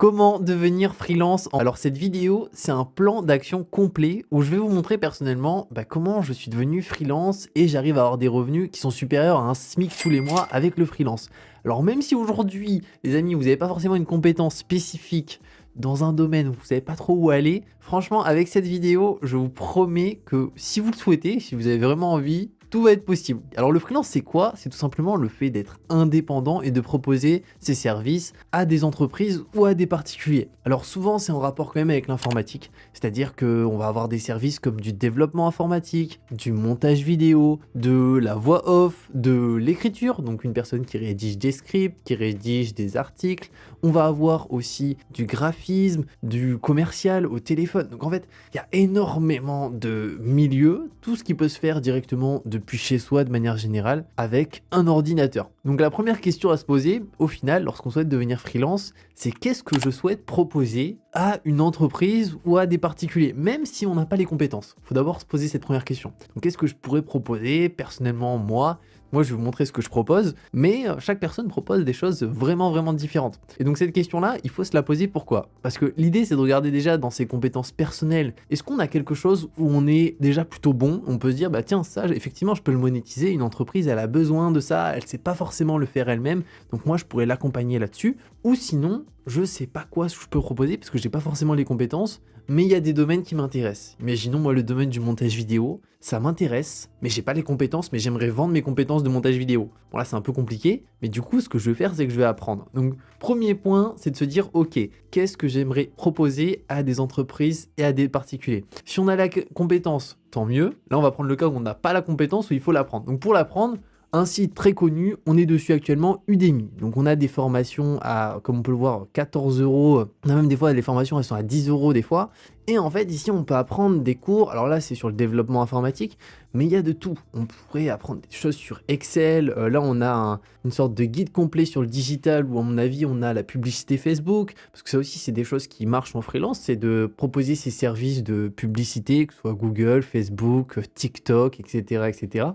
Comment devenir freelance? Alors cette vidéo, c'est un plan d'action complet où je vais vous montrer personnellement comment je suis devenu freelance et j'arrive à avoir des revenus qui sont supérieurs à un SMIC tous les mois avec le freelance. Alors même si aujourd'hui, les amis, vous n'avez pas forcément une compétence spécifique dans un domaine où vous savez pas trop où aller, franchement, avec cette vidéo, je vous promets que si vous le souhaitez, si vous avez vraiment envie, tout va être possible. Alors le freelance, c'est quoi? C'est tout simplement le fait d'être indépendant et de proposer ses services à des entreprises ou à des particuliers. Alors souvent, c'est en rapport quand même avec l'informatique, c'est-à-dire qu'on va avoir des services comme du développement informatique, du montage vidéo, de la voix off, de l'écriture, donc une personne qui rédige des scripts, qui rédige des articles. On va avoir aussi du graphisme, du commercial au téléphone. Donc en fait, il y a énormément de milieux, tout ce qui peut se faire directement depuis chez soi de manière générale avec un ordinateur. Donc la première question à se poser, au final, lorsqu'on souhaite devenir freelance, c'est qu'est-ce que je souhaite proposer à une entreprise ou à des particuliers, même si on n'a pas les compétences. Il faut d'abord se poser cette première question. Donc qu'est-ce que je pourrais proposer personnellement moi, je vais vous montrer ce que je propose, mais chaque personne propose des choses vraiment différentes. Et donc cette question-là, il faut se la poser pourquoi? Parce que l'idée, c'est de regarder déjà dans ses compétences personnelles. Est-ce qu'on a quelque chose où on est déjà plutôt bon? On peut se dire, tiens, ça, effectivement, je peux le monétiser. Une entreprise, elle a besoin de ça, elle sait pas forcément le faire elle-même, donc moi, je pourrais l'accompagner là-dessus. Ou sinon, je sais pas quoi je peux proposer parce que j'ai pas forcément les compétences, mais il y a des domaines qui m'intéressent. Imaginons moi le domaine du montage vidéo, ça m'intéresse, mais j'ai pas les compétences, mais j'aimerais vendre mes compétences de montage vidéo. Bon là c'est un peu compliqué, mais du coup ce que je vais faire c'est que je vais apprendre. Donc premier point c'est de se dire ok, qu'est-ce que j'aimerais proposer à des entreprises et à des particuliers. Si on a la compétence, tant mieux. Là on va prendre le cas où on n'a pas la compétence, où il faut l'apprendre. Donc pour l'apprendre, un site très connu, on est dessus actuellement, Udemy. Donc on a des formations à, comme on peut le voir, 14 €. On a même des fois les formations, elles sont à 10 € des fois. Et en fait, ici, on peut apprendre des cours. Alors là, c'est sur le développement informatique, mais il y a de tout. On pourrait apprendre des choses sur Excel. Là, on a une sorte de guide complet sur le digital où, à mon avis, on a la publicité Facebook. Parce que ça aussi, c'est des choses qui marchent en freelance. C'est de proposer ses services de publicité, que ce soit Google, Facebook, TikTok, etc., etc.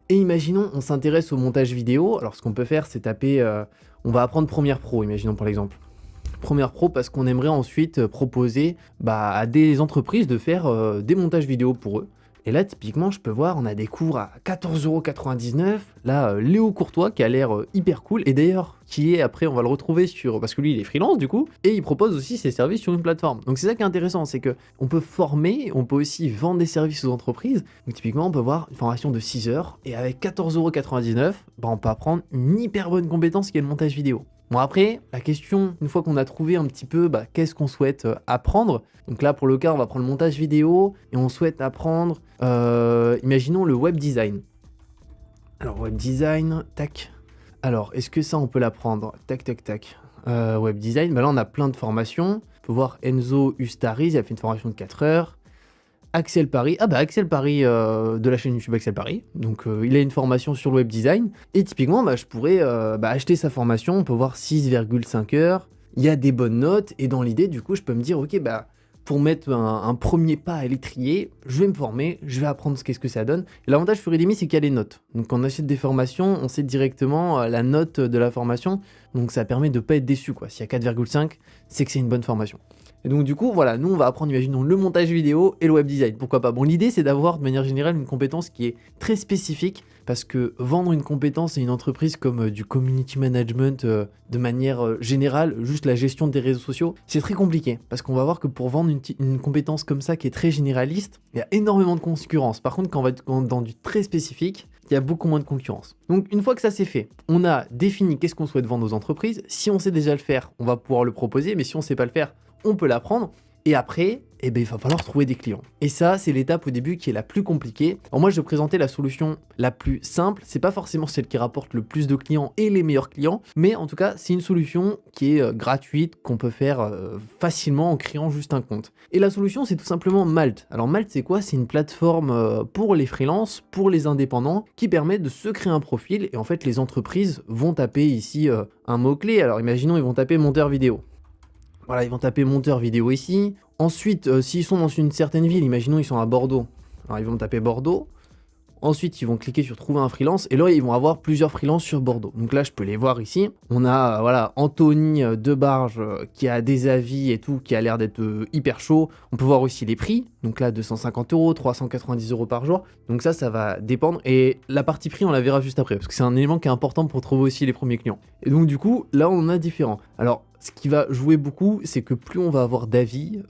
Et imaginons, on s'intéresse au montage vidéo. Alors, ce qu'on peut faire, c'est taper... on va apprendre Premiere Pro, imaginons par exemple. Premiere Pro parce qu'on aimerait ensuite proposer à des entreprises de faire des montages vidéo pour eux. Et là, typiquement, je peux voir, on a des cours à 14,99 €. Là, Léo Courtois, qui a l'air hyper cool. Et d'ailleurs, qui est, après, on va le retrouver sur... Parce que lui, il est freelance, du coup. Et il propose aussi ses services sur une plateforme. Donc, c'est ça qui est intéressant, c'est qu'on peut former, on peut aussi vendre des services aux entreprises. Donc, typiquement, on peut voir une formation de 6 heures. Et avec 14,99 €, on peut apprendre une hyper bonne compétence qui est le montage vidéo. Bon après, la question, une fois qu'on a trouvé un petit peu qu'est-ce qu'on souhaite apprendre, donc là pour le cas on va prendre le montage vidéo et on souhaite apprendre, imaginons le web design. Alors web design, tac. Alors est-ce que ça on peut l'apprendre? Tac. Web design, là on a plein de formations. On peut voir Enzo Ustariz, il a fait une formation de 4 heures. Axel Paris, Axel Paris de la chaîne YouTube Axel Paris, donc il a une formation sur le web design, et typiquement je pourrais acheter sa formation, on peut voir 6,5 heures, il y a des bonnes notes, et dans l'idée du coup je peux me dire ok pour mettre un premier pas à l'étrier, je vais me former, je vais apprendre qu'est-ce que ça donne. Et l'avantage sur Udemy c'est qu'il y a les notes, donc quand on achète des formations, on sait directement la note de la formation, donc ça permet de ne pas être déçu quoi. S'il y a 4,5, c'est que c'est une bonne formation. Et donc du coup, voilà, nous on va apprendre, imaginons, le montage vidéo et le web design, pourquoi pas. Bon, l'idée c'est d'avoir de manière générale une compétence qui est très spécifique, parce que vendre une compétence à une entreprise comme du community management de manière générale, juste la gestion des réseaux sociaux, c'est très compliqué, parce qu'on va voir que pour vendre une compétence comme ça qui est très généraliste, il y a énormément de concurrence. Par contre, quand on va être dans du très spécifique, il y a beaucoup moins de concurrence. Donc une fois que ça c'est fait, on a défini qu'est-ce qu'on souhaite vendre aux entreprises. Si on sait déjà le faire, on va pouvoir le proposer, mais si on ne sait pas le faire, on peut l'apprendre. Et après, il va falloir trouver des clients. Et ça, c'est l'étape au début qui est la plus compliquée. Alors moi, je vais présenter la solution la plus simple. C'est pas forcément celle qui rapporte le plus de clients et les meilleurs clients, mais en tout cas, c'est une solution qui est gratuite, qu'on peut faire facilement en créant juste un compte. Et la solution, c'est tout simplement Malt. Alors Malt, c'est quoi? C'est une plateforme pour les freelances, pour les indépendants, qui permet de se créer un profil. Et en fait, les entreprises vont taper ici un mot-clé. Alors imaginons, ils vont taper monteur vidéo. Voilà, ils vont taper monteur vidéo ici. Ensuite, s'ils sont dans une certaine ville, imaginons ils sont à Bordeaux. Alors ils vont taper Bordeaux. Ensuite, ils vont cliquer sur trouver un freelance et là, ils vont avoir plusieurs freelances sur Bordeaux. Donc là, je peux les voir ici. On a voilà Anthony Debarge qui a des avis et tout, qui a l'air d'être hyper chaud. On peut voir aussi les prix. Donc là, 250 €, 390 € par jour. Donc ça va dépendre. Et la partie prix, on la verra juste après parce que c'est un élément qui est important pour trouver aussi les premiers clients. Et donc du coup, là, on a différents. Alors, ce qui va jouer beaucoup, c'est que plus on va avoir d'avis,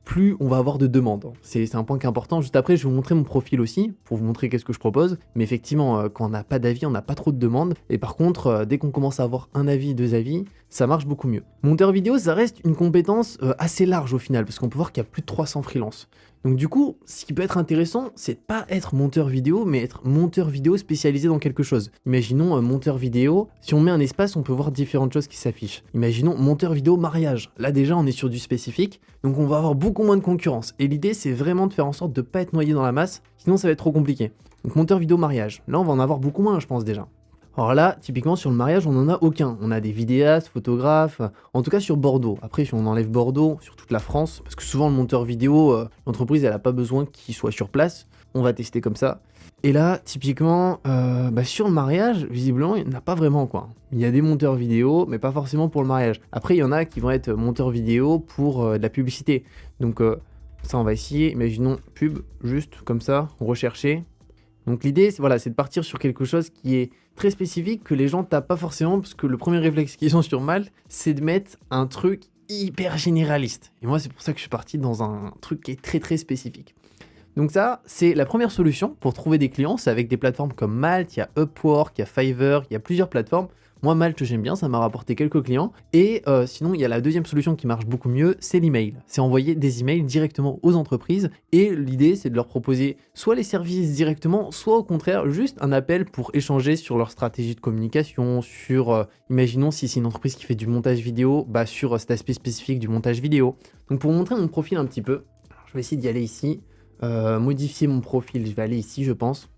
plus on va avoir de demandes. C'est un point qui est important. Juste après, je vais vous montrer mon profil aussi, pour vous montrer qu'est-ce que je propose. Mais effectivement, quand on n'a pas d'avis, on n'a pas trop de demandes. Et par contre, dès qu'on commence à avoir un avis, deux avis, ça marche beaucoup mieux. Monteur vidéo, ça reste une compétence assez large au final, parce qu'on peut voir qu'il y a plus de 300 freelances. Donc du coup, ce qui peut être intéressant, c'est de pas être monteur vidéo, mais être monteur vidéo spécialisé dans quelque chose. Imaginons monteur vidéo, si on met un espace, on peut voir différentes choses qui s'affichent. Imaginons monteur vidéo mariage. Là déjà, on est sur du spécifique, donc on va avoir beaucoup moins de concurrence. Et l'idée, c'est vraiment de faire en sorte de pas être noyé dans la masse, sinon ça va être trop compliqué. Donc monteur vidéo mariage. Là, on va en avoir beaucoup moins, je pense déjà. Alors là, typiquement sur le mariage, on n'en a aucun. On a des vidéastes, photographes, en tout cas sur Bordeaux. Après, si on enlève Bordeaux, sur toute la France, parce que souvent le monteur vidéo, l'entreprise, elle n'a pas besoin qu'il soit sur place. On va tester comme ça. Et là, typiquement, sur le mariage, visiblement, il n'y en a pas vraiment, quoi. Il y a des monteurs vidéo, mais pas forcément pour le mariage. Après, il y en a qui vont être monteurs vidéo pour de la publicité. Donc ça, on va essayer. Imaginons pub, juste comme ça, rechercher. Donc l'idée, c'est de partir sur quelque chose qui est très spécifique, que les gens tapent pas forcément, parce que le premier réflexe qu'ils ont sur Malte, c'est de mettre un truc hyper généraliste. Et moi, c'est pour ça que je suis parti dans un truc qui est très très spécifique. Donc ça, c'est la première solution pour trouver des clients, c'est avec des plateformes comme Malte, il y a Upwork, il y a Fiverr, il y a plusieurs plateformes. Moi, Malte, j'aime bien, ça m'a rapporté quelques clients. Et sinon, il y a la deuxième solution qui marche beaucoup mieux, c'est l'email. C'est envoyer des emails directement aux entreprises. Et l'idée, c'est de leur proposer soit les services directement, soit au contraire, juste un appel pour échanger sur leur stratégie de communication, sur, imaginons si c'est une entreprise qui fait du montage vidéo, sur cet aspect spécifique du montage vidéo. Donc pour vous montrer mon profil un petit peu, je vais essayer d'y aller ici. Modifier mon profil, je vais aller ici, je pense.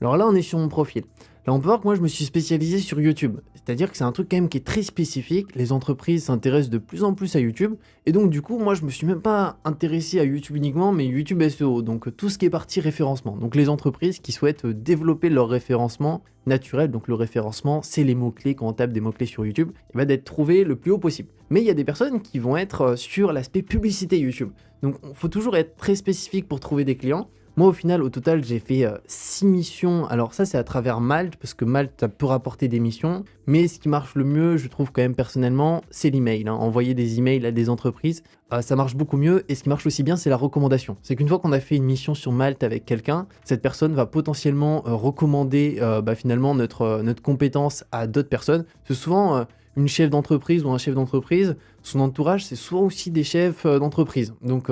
Alors là, on est sur mon profil. Là, on peut voir que moi, je me suis spécialisé sur YouTube. C'est-à-dire que c'est un truc quand même qui est très spécifique. Les entreprises s'intéressent de plus en plus à YouTube. Et donc, du coup, moi, je me suis même pas intéressé à YouTube uniquement, mais YouTube SEO. Donc, tout ce qui est partie référencement. Donc, les entreprises qui souhaitent développer leur référencement naturel. Donc, le référencement, c'est les mots-clés. Quand on tape des mots-clés sur YouTube, et va d'être trouvé le plus haut possible. Mais il y a des personnes qui vont être sur l'aspect publicité YouTube. Donc, il faut toujours être très spécifique pour trouver des clients. Moi, au final, au total, j'ai fait 6 missions. Alors ça, c'est à travers Malte, parce que Malte, ça peut rapporter des missions. Mais ce qui marche le mieux, je trouve quand même personnellement, c'est l'email. Envoyer des emails à des entreprises, ça marche beaucoup mieux. Et ce qui marche aussi bien, c'est la recommandation. C'est qu'une fois qu'on a fait une mission sur Malte avec quelqu'un, cette personne va potentiellement recommander finalement notre compétence à d'autres personnes. C'est souvent une chef d'entreprise ou un chef d'entreprise, son entourage, c'est souvent aussi des chefs d'entreprise. Donc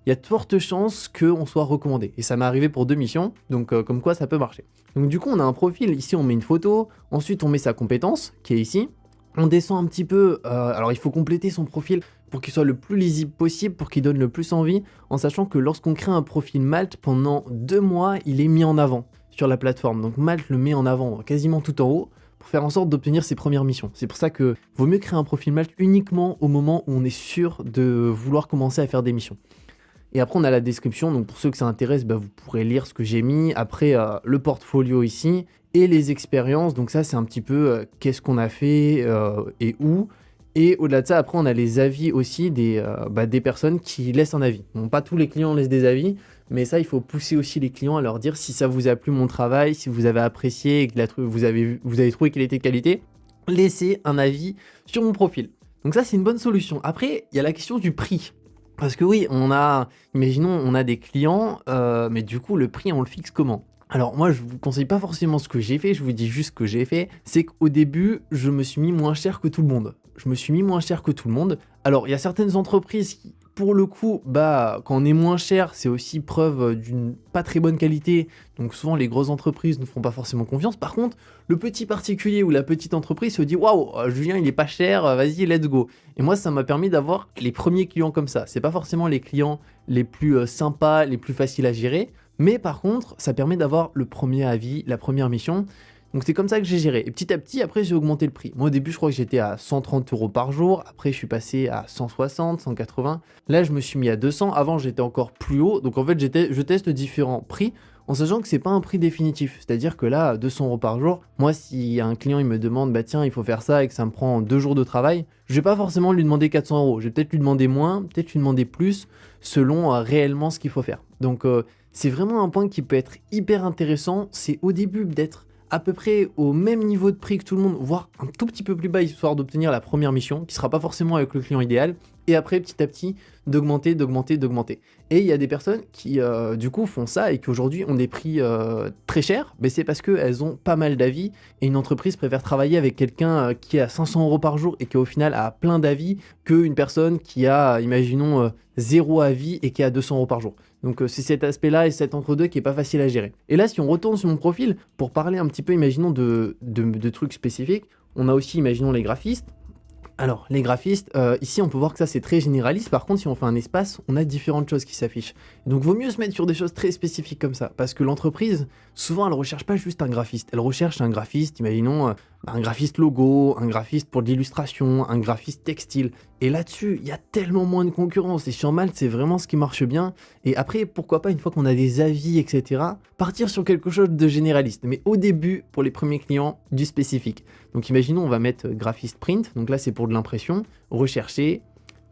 il y a de fortes chances qu'on soit recommandé. Et ça m'est arrivé pour 2 missions, donc comme quoi ça peut marcher. Donc du coup, on a un profil, ici on met une photo, ensuite on met sa compétence, qui est ici. On descend un petit peu, alors il faut compléter son profil pour qu'il soit le plus lisible possible, pour qu'il donne le plus envie, en sachant que lorsqu'on crée un profil Malte, pendant 2 mois, il est mis en avant sur la plateforme. Donc Malte le met en avant quasiment tout en haut, pour faire en sorte d'obtenir ses premières missions. C'est pour ça que vaut mieux créer un profil Malte uniquement au moment où on est sûr de vouloir commencer à faire des missions. Et après, on a la description. Donc, pour ceux que ça intéresse, vous pourrez lire ce que j'ai mis. Après, le portfolio ici et les expériences. Donc, ça, c'est un petit peu qu'est-ce qu'on a fait et où. Et au-delà de ça, après, on a les avis aussi des personnes qui laissent un avis. Bon, pas tous les clients laissent des avis, mais ça, il faut pousser aussi les clients à leur dire si ça vous a plu mon travail, si vous avez apprécié et que vous avez trouvé qu'il était qualité, laissez un avis sur mon profil. Donc ça, c'est une bonne solution. Après, il y a la question du prix. Parce que oui, imaginons, on a des clients, mais du coup, le prix, on le fixe comment ? Alors moi, je vous conseille pas forcément ce que j'ai fait, je vous dis juste ce que j'ai fait. C'est qu'au début, je me suis mis moins cher que tout le monde. Alors, il y a certaines entreprises qui, pour le coup, quand on est moins cher, c'est aussi preuve d'une pas très bonne qualité. Donc souvent, les grosses entreprises ne font pas forcément confiance. Par contre, le petit particulier ou la petite entreprise se dit « Waouh, Julien, il est pas cher, vas-y, let's go ». Et moi, ça m'a permis d'avoir les premiers clients comme ça. C'est pas forcément les clients les plus sympas, les plus faciles à gérer. Mais par contre, ça permet d'avoir le premier avis, la première mission. Donc c'est comme ça que j'ai géré. Et petit à petit, après, j'ai augmenté le prix. Moi, au début, je crois que j'étais à 130 € par jour. Après, je suis passé à 160, 180. Là, je me suis mis à 200. Avant, j'étais encore plus haut. Donc en fait, je teste différents prix en sachant que c'est pas un prix définitif. C'est-à-dire que là, 200 € par jour, moi, si un client il me demande, bah tiens, il faut faire ça et que ça me prend 2 jours de travail, je vais pas forcément lui demander 400 €. Je vais peut-être lui demander moins, peut-être lui demander plus, selon réellement ce qu'il faut faire. Donc, c'est vraiment un point qui peut être hyper intéressant. C'est au début d'être à peu près au même niveau de prix que tout le monde, voire un tout petit peu plus bas, histoire d'obtenir la première mission, qui sera pas forcément avec le client idéal, et après, petit à petit, d'augmenter. Et il y a des personnes qui, du coup, font ça et qui aujourd'hui ont des prix très chers, mais c'est parce qu'elles ont pas mal d'avis, et une entreprise préfère travailler avec quelqu'un qui a 500 € par jour et qui, au final, a plein d'avis, qu'une personne qui a, imaginons, 0 avis et qui a 200 € par jour. Donc c'est cet aspect-là et cet entre-deux qui est pas facile à gérer. Et là, si on retourne sur mon profil, pour parler un petit peu, imaginons, de trucs spécifiques, on a aussi, imaginons, les graphistes. Alors, les graphistes, ici, on peut voir que ça, c'est très généraliste. Par contre, si on fait un espace, on a différentes choses qui s'affichent. Donc, vaut mieux se mettre sur des choses très spécifiques comme ça. Parce que l'entreprise, souvent, elle recherche pas juste un graphiste. Elle recherche un graphiste, imaginons, un graphiste logo, un graphiste pour de l'illustration, un graphiste textile. Et là-dessus, il y a tellement moins de concurrence. Et sur Malte, c'est vraiment ce qui marche bien. Et après, pourquoi pas, une fois qu'on a des avis, etc., partir sur quelque chose de généraliste. Mais au début, pour les premiers clients, du spécifique. Donc imaginons, on va mettre graphiste print. Donc là, c'est pour de l'impression. Rechercher.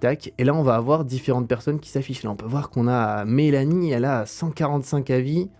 Tac. Et là, on va avoir différentes personnes qui s'affichent. Là, on peut voir qu'on a Mélanie, elle a 145 avis.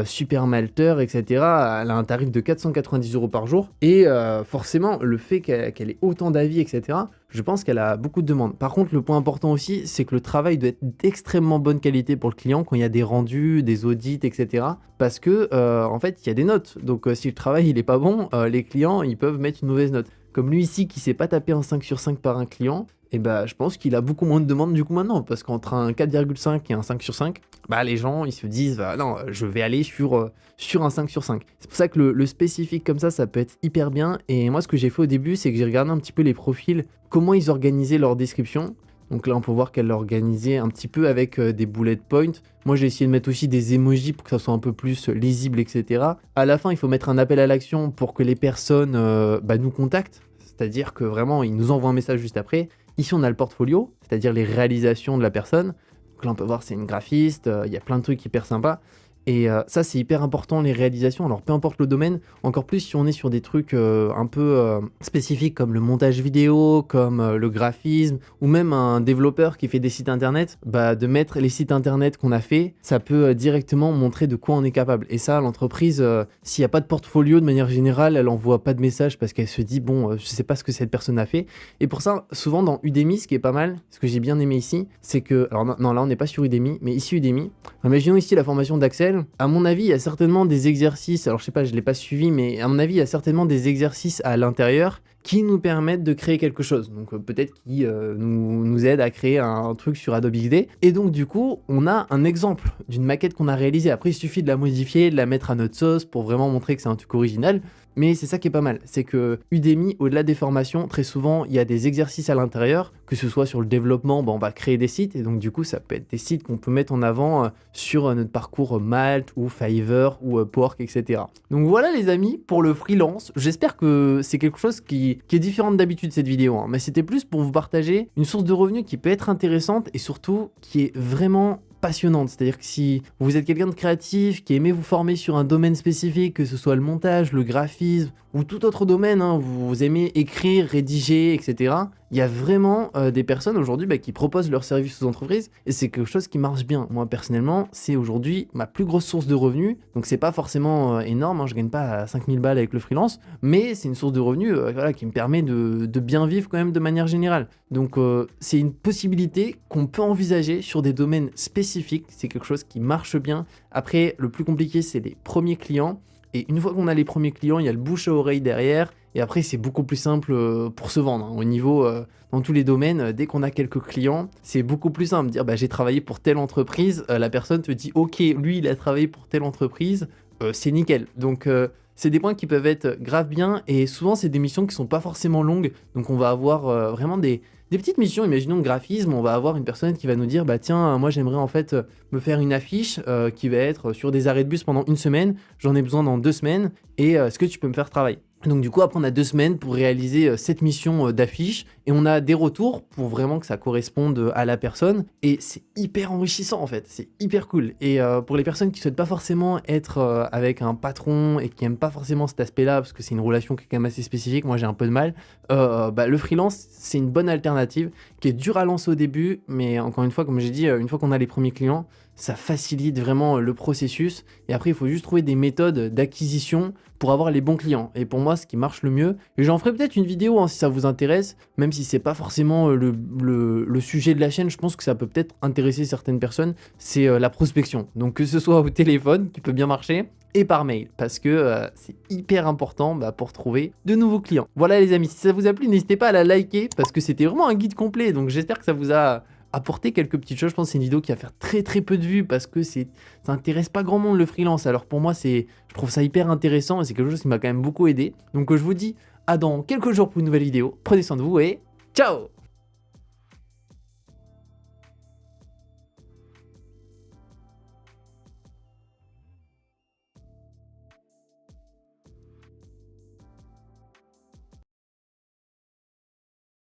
Super Malteur, etc. Elle a un tarif de 490 € par jour. Et forcément, le fait qu'elle ait autant d'avis, etc., je pense qu'elle a beaucoup de demandes. Par contre, le point important aussi, c'est que le travail doit être d'extrêmement bonne qualité pour le client quand il y a des rendus, des audits, etc. Parce que, en fait, il y a des notes. Donc, si le travail il est pas bon, les clients, ils peuvent mettre une mauvaise note. Comme lui ici, qui s'est pas tapé un 5 sur 5 par un client, et bah, je pense qu'il a beaucoup moins de demandes du coup maintenant, parce qu'entre un 4,5 et un 5 sur 5, bah, les gens, ils se disent, bah, non, je vais aller sur un 5 sur 5. C'est pour ça que le spécifique comme ça peut être hyper bien. Et moi, ce que j'ai fait au début, c'est que j'ai regardé un petit peu les profils, comment ils organisaient leur description. Donc là, on peut voir qu'elle l'a organisé un petit peu avec des bullet points. Moi, j'ai essayé de mettre aussi des emojis pour que ça soit un peu plus lisible, etc. À la fin, il faut mettre un appel à l'action pour que les personnes nous contactent. C'est-à-dire que vraiment, ils nous envoient un message juste après. Ici, on a le portfolio, c'est-à-dire les réalisations de la personne. Donc là, on peut voir, c'est une graphiste, il y a plein de trucs hyper sympas. Et ça, c'est hyper important, les réalisations. Alors, peu importe le domaine, encore plus si on est sur des trucs un peu spécifiques comme le montage vidéo, comme le graphisme, ou même un développeur qui fait des sites internet, bah, de mettre les sites internet qu'on a fait, ça peut directement montrer de quoi on est capable. Et ça, l'entreprise, s'il n'y a pas de portfolio de manière générale, elle envoie pas de message parce qu'elle se dit, bon, je sais pas ce que cette personne a fait. Et pour ça, souvent dans Udemy, ce qui est pas mal, ce que j'ai bien aimé ici, c'est que, alors non, là, on n'est pas sur Udemy, mais ici Udemy, imaginons ici la formation d'Axel. À mon avis, il y a certainement des exercices, alors je sais pas, je l'ai pas suivi, mais à mon avis, il y a certainement des exercices à l'intérieur qui nous permettent de créer quelque chose. Donc peut-être qui nous aident à créer un truc sur Adobe XD. Et donc du coup, on a un exemple d'une maquette qu'on a réalisée. Après, il suffit de la modifier, de la mettre à notre sauce pour vraiment montrer que c'est un truc original. Mais c'est ça qui est pas mal, c'est que Udemy, au-delà des formations, très souvent, il y a des exercices à l'intérieur, que ce soit sur le développement, on va créer des sites, et donc du coup, ça peut être des sites qu'on peut mettre en avant sur notre parcours Malte, ou Fiverr, ou Upwork, etc. Donc voilà les amis, pour le freelance, j'espère que c'est quelque chose qui est différent d'habitude cette vidéo, hein, mais c'était plus pour vous partager une source de revenus qui peut être intéressante, et surtout, qui est vraiment passionnante. C'est-à-dire que si vous êtes quelqu'un de créatif, qui aimez vous former sur un domaine spécifique, que ce soit le montage, le graphisme ou tout autre domaine, hein, vous aimez écrire, rédiger, etc. Il y a vraiment des personnes aujourd'hui qui proposent leurs services aux entreprises et c'est quelque chose qui marche bien. Moi personnellement, c'est aujourd'hui ma plus grosse source de revenus. Donc c'est pas forcément énorme, hein, je gagne pas 5000 balles avec le freelance, mais c'est une source de revenus qui me permet de bien vivre quand même de manière générale. Donc c'est une possibilité qu'on peut envisager sur des domaines spécifiques, c'est quelque chose qui marche bien. Après, le plus compliqué, c'est les premiers clients. Et une fois qu'on a les premiers clients, il y a le bouche à oreille derrière. Et après, c'est beaucoup plus simple pour se vendre. Hein. Au niveau, dans tous les domaines, dès qu'on a quelques clients, c'est beaucoup plus simple. Dire, j'ai travaillé pour telle entreprise. La personne te dit, ok, lui, il a travaillé pour telle entreprise. C'est nickel. Donc, c'est des points qui peuvent être grave bien. Et souvent, c'est des missions qui sont pas forcément longues. Donc, on va avoir vraiment des petites missions, imaginons de graphisme, on va avoir une personne qui va nous dire tiens, moi j'aimerais en fait me faire une affiche qui va être sur des arrêts de bus pendant une semaine, j'en ai besoin dans 2 semaines, et est-ce que tu peux me faire travailler ? Donc du coup, après, on a 2 semaines pour réaliser cette mission d'affiche et on a des retours pour vraiment que ça corresponde à la personne. Et c'est hyper enrichissant en fait, c'est hyper cool. Et pour les personnes qui souhaitent pas forcément être avec un patron et qui aiment pas forcément cet aspect-là, parce que c'est une relation qui est quand même assez spécifique, moi j'ai un peu de mal, bah, le freelance, c'est une bonne alternative qui est dure à lancer au début, mais encore une fois, comme j'ai dit, une fois qu'on a les premiers clients, ça facilite vraiment le processus. Et après, il faut juste trouver des méthodes d'acquisition pour avoir les bons clients. Et pour moi, ce qui marche le mieux, et j'en ferai peut-être une vidéo hein, si ça vous intéresse, même si c'est pas forcément le sujet de la chaîne, je pense que ça peut peut-être intéresser certaines personnes, c'est la prospection. Donc que ce soit au téléphone, qui peut bien marcher, et par mail, parce que c'est hyper important bah, pour trouver de nouveaux clients. Voilà les amis, si ça vous a plu, n'hésitez pas à la liker, parce que c'était vraiment un guide complet, donc j'espère que ça vous a apporter quelques petites choses. Je pense que c'est une vidéo qui va faire très peu de vues parce que ça intéresse pas grand monde le freelance. Alors pour moi, je trouve ça hyper intéressant et c'est quelque chose qui m'a quand même beaucoup aidé. Donc je vous dis à dans quelques jours pour une nouvelle vidéo. Prenez soin de vous et ciao!